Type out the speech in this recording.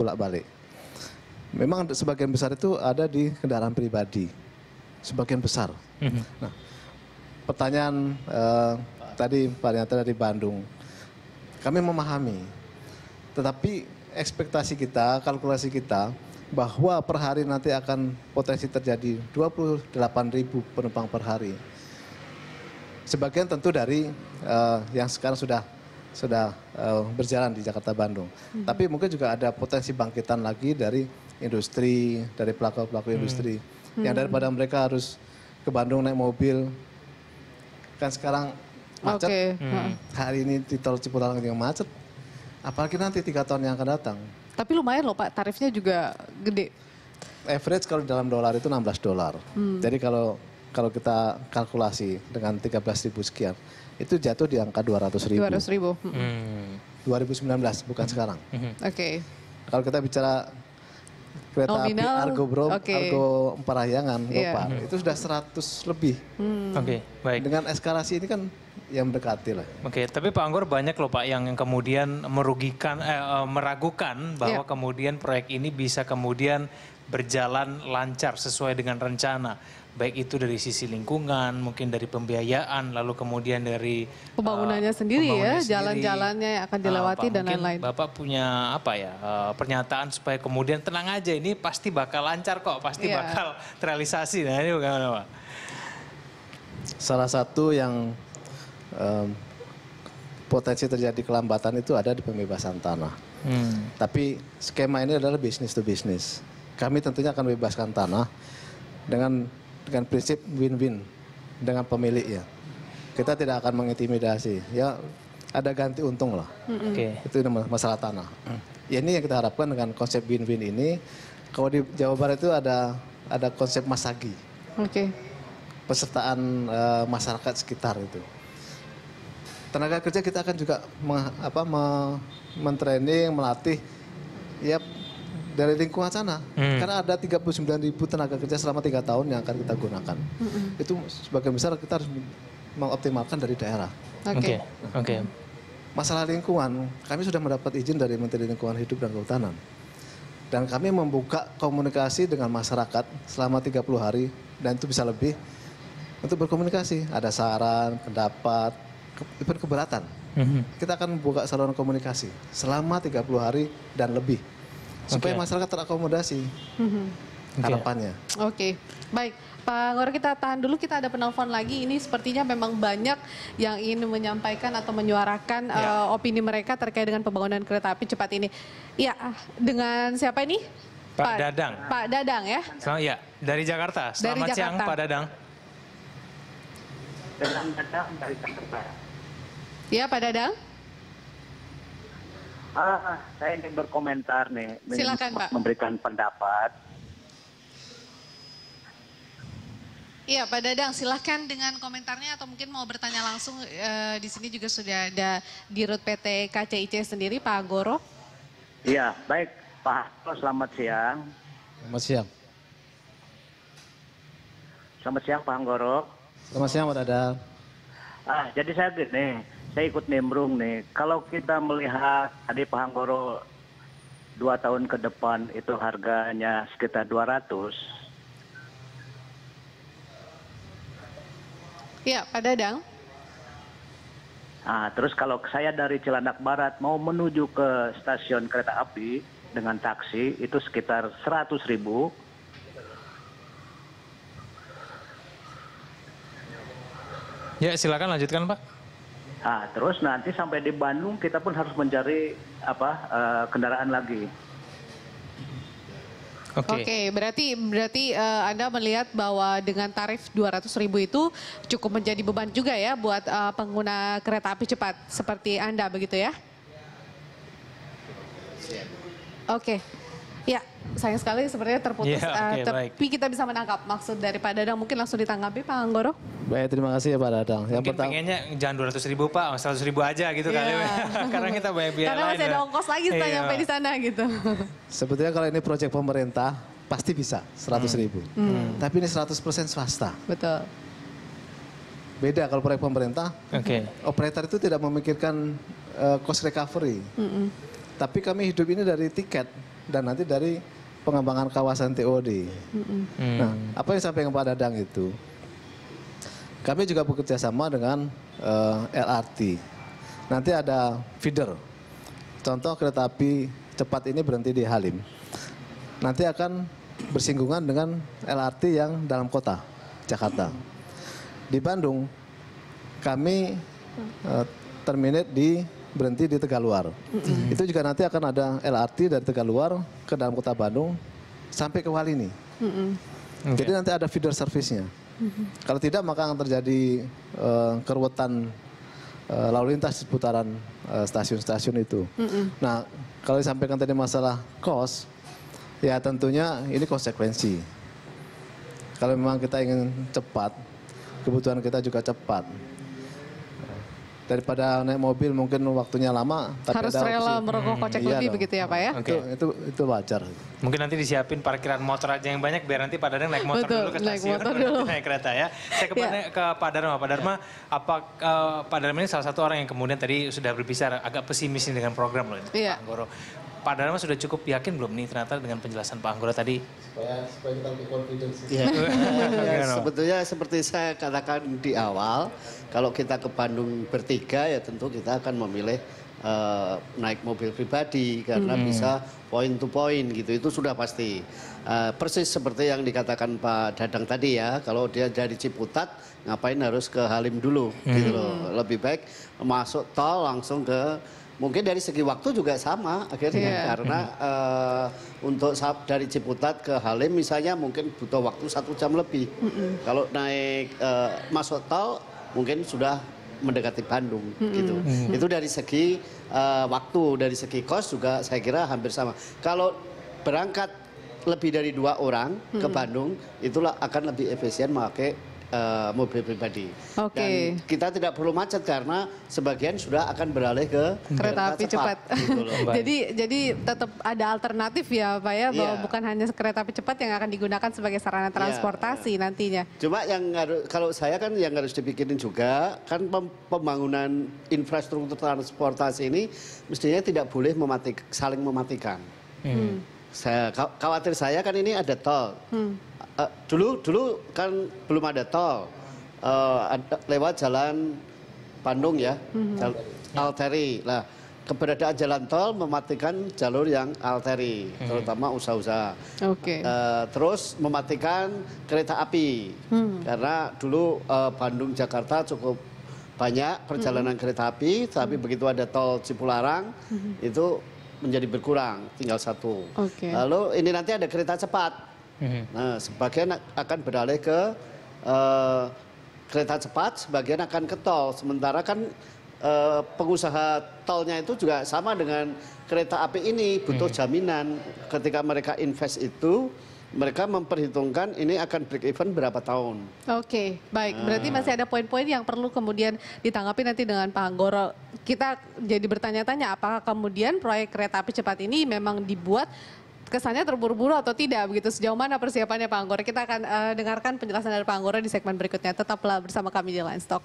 bolak-balik. Memang sebagian besar itu ada di kendaraan pribadi, sebagian besar. Nah, pertanyaan tadi Pak Rianto dari Bandung, kami memahami, tetapi ekspektasi kita, kalkulasi kita, bahwa per hari nanti akan potensi terjadi 28.000 penumpang per hari. Sebagian tentu dari yang sekarang sudah berjalan di Jakarta Bandung. Tapi mungkin juga ada potensi bangkitan lagi dari industri, dari pelaku-pelaku industri. Yang daripada mereka harus ke Bandung naik mobil, kan sekarang macet. Hari ini di tol Cipularang yang macet. Apalagi nanti 3 tahun yang akan datang. Tapi lumayan loh Pak, tarifnya juga gede. Average kalau dalam dolar itu $16. Jadi kalau kita kalkulasi dengan 13.000 sekian, itu jatuh di angka 200.000. 200.000. 2019, bukan sekarang. Oke. Kalau kita bicara kereta Nominal, api Argo oke. Parahyangan, Iya. Gopar, itu sudah 100 lebih. Oke, baik. Dengan eskalasi ini kan yang mendekati lah. Oke, tapi Pak Anggor banyak loh Pak yang kemudian meragukan bahwa kemudian proyek ini bisa kemudian berjalan lancar sesuai dengan rencana. Baik itu dari sisi lingkungan, mungkin dari pembiayaan, lalu kemudian dari Pembangunannya sendiri ya, jalan-jalannya yang akan dilewati dan mungkin lain-lain. Bapak punya pernyataan supaya kemudian tenang aja, ini pasti bakal lancar kok, pasti bakal terrealisasi. Nah ini bagaimana Pak? Salah satu yang potensi terjadi kelambatan itu ada di pembebasan tanah. Tapi skema ini adalah bisnis to bisnis. Kami tentunya akan bebaskan tanah dengan prinsip win-win dengan pemilik ya. Kita tidak akan mengintimidasi. Ya ada ganti untung lah. Itu masalah tanah. Ya ini yang kita harapkan dengan konsep win-win ini. Kalau di Jawa Barat itu ada konsep masagi. Pesertaan masyarakat sekitar itu. Tenaga kerja kita akan juga mentraining, melatih ya dari lingkungan sana. Karena ada 39.000 tenaga kerja selama 3 tahun yang akan kita gunakan. Itu sebagian besar kita harus mengoptimalkan dari daerah. Oke. Masalah lingkungan, kami sudah mendapat izin dari Menteri Lingkungan Hidup dan Kehutanan. Dan kami membuka komunikasi dengan masyarakat selama 30 hari dan itu bisa lebih untuk berkomunikasi. Ada saran, pendapat, keberatan. Kita akan membuka saluran komunikasi selama 30 hari dan lebih. Supaya masyarakat terakomodasi. Harapannya. Oke, baik. Pak Anggor kita tahan dulu, kita ada penelpon lagi. Ini sepertinya memang banyak yang ingin menyampaikan atau menyuarakan opini mereka terkait dengan pembangunan kereta api cepat ini. Ya, dengan siapa ini? Pak Dadang. Pak Dadang ya? Ya, dari Jakarta. Selamat siang Pak Dadang. Dari Jakarta. Ya Pak Dadang. Saya ingin berkomentar nih. Silakan Pak. Memberikan pendapat. Iya Pak Dadang, silahkan dengan komentarnya atau mungkin mau bertanya langsung. Di sini juga sudah ada Dirut PT KCIC sendiri, Pak Anggoro. Iya, baik Pak. Selamat siang. Selamat siang. Selamat siang Pak Anggoro. Selamat siang Pak Dadang. Jadi saya gini, saya ikut nimbrung nih. Kalau kita melihat tadi Pak Anggoro 2 tahun ke depan itu harganya sekitar 200. Iya, Pak Dadang. Terus kalau saya dari Cilandak Barat mau menuju ke stasiun kereta api dengan taksi itu sekitar 100.000. Ya, silakan lanjutkan Pak. Terus nanti sampai di Bandung kita pun harus mencari kendaraan lagi. Oke, berarti Anda melihat bahwa dengan tarif 200.000 itu cukup menjadi beban juga ya buat pengguna kereta api cepat seperti Anda begitu ya? Oke. Ya, sayang sekali sepertinya terputus, tapi kita bisa menangkap maksud dari Pak Dadang. Mungkin langsung ditanggapi Pak Anggoro. Baik, terima kasih ya Pak Dadang. Mungkin pengennya jangan 200.000 Pak, 100.000 aja gitu kali. Karena kita banyak biaya lain. Karena masih ada ongkos lagi setelah nyampe di sana gitu. Sebetulnya kalau ini proyek pemerintah, pasti bisa 100.000. Tapi ini 100% swasta. Betul. Beda kalau proyek pemerintah, operator itu tidak memikirkan cost recovery. Tapi kami hidup ini dari tiket. dan nanti dari pengembangan kawasan TOD. Nah, apa yang disampaikan Pak Dadang itu, kami juga bekerja sama dengan LRT. Nanti ada feeder. Contoh kereta api cepat ini berhenti di Halim. Nanti akan bersinggungan dengan LRT yang dalam kota, Jakarta. Di Bandung, kami terminate berhenti di Tegaluar. Itu juga nanti akan ada LRT dari Tegaluar ke dalam kota Bandung sampai ke Walini. Jadi nanti ada feeder service-nya. Kalau tidak maka akan terjadi keruwetan lalu lintas di seputaran stasiun-stasiun itu. Nah, kalau disampaikan tadi masalah cost, ya tentunya ini konsekuensi. Kalau memang kita ingin cepat, kebutuhan kita juga cepat. Daripada naik mobil mungkin waktunya lama, tapi Harus ada rela opsi. merogoh kocek Iya lebih dong. begitu ya Pak ya? Oke. Itu wajar. Mungkin nanti disiapin parkiran motor aja yang banyak biar nanti Pak Dadang naik motor Betul, dulu ke naik stasiun, motor baru nanti dulu. naik kereta ya. Saya ke Pak Dharma. Pak Dharma, apa Pak Dharma ini salah satu orang yang kemudian tadi sudah berbicara agak pesimis nih dengan program loh, Iya. Pak Anggoro. Pak Dharma sudah cukup yakin belum nih ternyata dengan penjelasan Pak Anggoro tadi? Supaya kita lebih confidence. Ya, Gimana, Pak? sebetulnya seperti saya katakan di awal, kalau kita ke Bandung bertiga ya tentu kita akan memilih naik mobil pribadi karena bisa point to point gitu, itu sudah pasti. Persis seperti yang dikatakan Pak Dadang tadi ya, kalau dia dari Ciputat ngapain harus ke Halim dulu gitu loh. Lebih baik masuk tol langsung ke, mungkin dari segi waktu juga sama akhirnya karena untuk dari Ciputat ke Halim misalnya mungkin butuh waktu 1 jam lebih. Kalau naik masuk tol mungkin sudah mendekati Bandung gitu. Itu dari segi waktu, dari segi kos juga saya kira hampir sama. Kalau berangkat lebih dari 2 orang ke Bandung, itulah akan lebih efisien memakai mobil pribadi. Oke. Dan kita tidak perlu macet karena sebagian sudah akan beralih ke Kereta api cepat. gitu loh. jadi tetap ada alternatif ya Pak ya, bahwa Iya. bukan hanya kereta api cepat yang akan digunakan sebagai sarana transportasi nantinya. Cuma yang harus, kalau saya kan yang harus dipikirin juga kan pembangunan infrastruktur transportasi ini mestinya tidak boleh saling mematikan. Saya khawatir saya kan ini ada tol. Dulu kan belum ada tol, lewat jalan Bandung ya, arteri. Nah, keberadaan jalan tol mematikan jalur yang arteri, terutama usaha-usaha. Oke. Terus mematikan kereta api, karena dulu Bandung Jakarta cukup banyak perjalanan kereta api, tapi begitu ada tol Cipularang itu menjadi berkurang, tinggal 1. Oke. Lalu ini nanti ada kereta cepat. Nah, sebagian akan beralih ke kereta cepat, sebagian akan ke tol. Sementara kan pengusaha tolnya itu juga sama dengan kereta api ini, butuh jaminan. Ketika mereka invest itu, mereka memperhitungkan ini akan break even berapa tahun. Oke, baik. Berarti masih ada poin-poin yang perlu kemudian ditanggapi nanti dengan Pak Anggoro. Kita jadi bertanya-tanya apakah kemudian proyek kereta api cepat ini memang dibuat kesannya terburu-buru atau tidak begitu, sejauh mana persiapannya Pak Anggoro. Kita akan dengarkan penjelasan dari Pak Anggoro di segmen berikutnya. Tetaplah bersama kami di Line Talk.